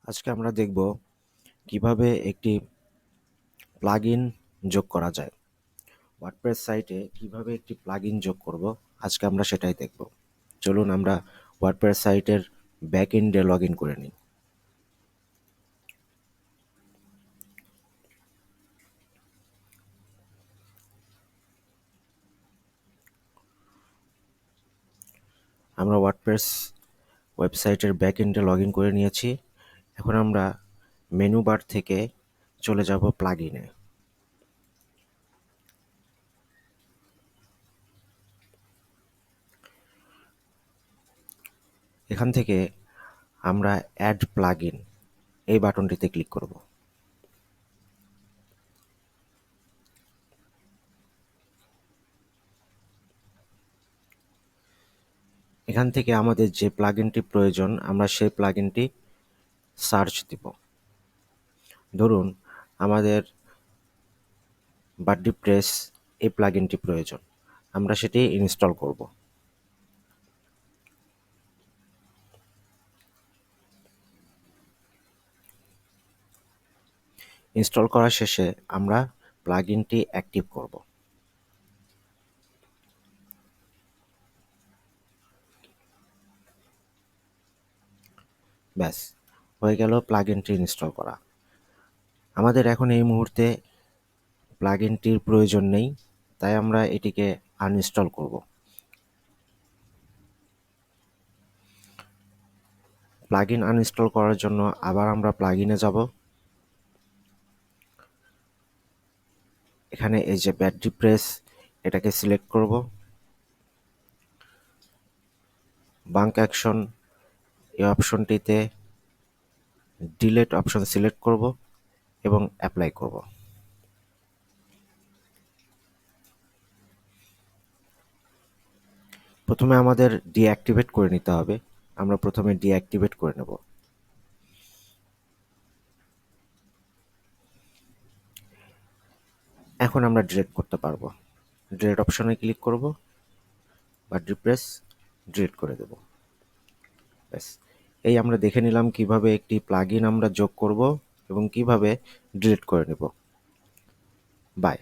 আজকে আমরা দেখব কিভাবে একটি প্লাগইন যোগ করা যায়। ওয়ার্ডপ্রেস সাইটে কিভাবে একটি প্লাগইন যোগ করব, আজকে আমরা সেটাই দেখব। চলুন আমরা ওয়ার্ডপ্রেস সাইটের ব্যাক এন্ডে লগ ইন করে নিই। আমরা ওয়ার্ডপ্রেস ওয়েবসাইটের ব্যাক এন্ডে লগ ইন করে নিয়েছি। এখন আমরা মেনু বার থেকে চলে যাব প্লাগইনে। এখান থেকে আমরা অ্যাড প্লাগইন এই বাটনটিতে ক্লিক করব। এখান থেকে আমাদের যে প্লাগইনটি প্রয়োজন আমরা সেই প্লাগইনটি সার্চ দিব। ধরুন আমাদের ওয়ার্ডপ্রেস এই প্লাগইনটি প্রয়োজন, আমরা সেটি ইনস্টল করব। ইনস্টল করা শেষে আমরা প্লাগইনটি অ্যাক্টিভ করব। ব্যাস, হয়ে গেল প্লাগইনটি ইনস্টল করা। আমাদের এখন এই মুহূর্তে প্লাগইনটির প্রয়োজন নেই, তাই আমরা এটিকে আনইনস্টল করব। প্লাগইন আনইনস্টল করার জন্য আবার আমরা প্লাগইনে যাব। এখানে এই যে ওয়ার্ডপ্রেস, এটাকে সিলেক্ট করব। বাঙ্ক অ্যাকশন এই অপশনটিতে ডিলিট অপশন সিলেক্ট করব এবং অ্যাপ্লাই করব। প্রথমে আমাদের ডিঅ্যাক্টিভেট করে নিতে হবে। আমরা প্রথমে ডিঅ্যাক্টিভেট করে নেব। এখন আমরা ডিলিট করতে পারবো। ডিলিট অপশনে ক্লিক করব, ওয়ার্ডপ্রেস ডিলিট করে দেব। ব্যাস, এই আমরা দেখে নিলাম কিভাবে একটি প্লাগইন আমরা যোগ করব এবং কিভাবে ডিলিট করে নেব। বাই।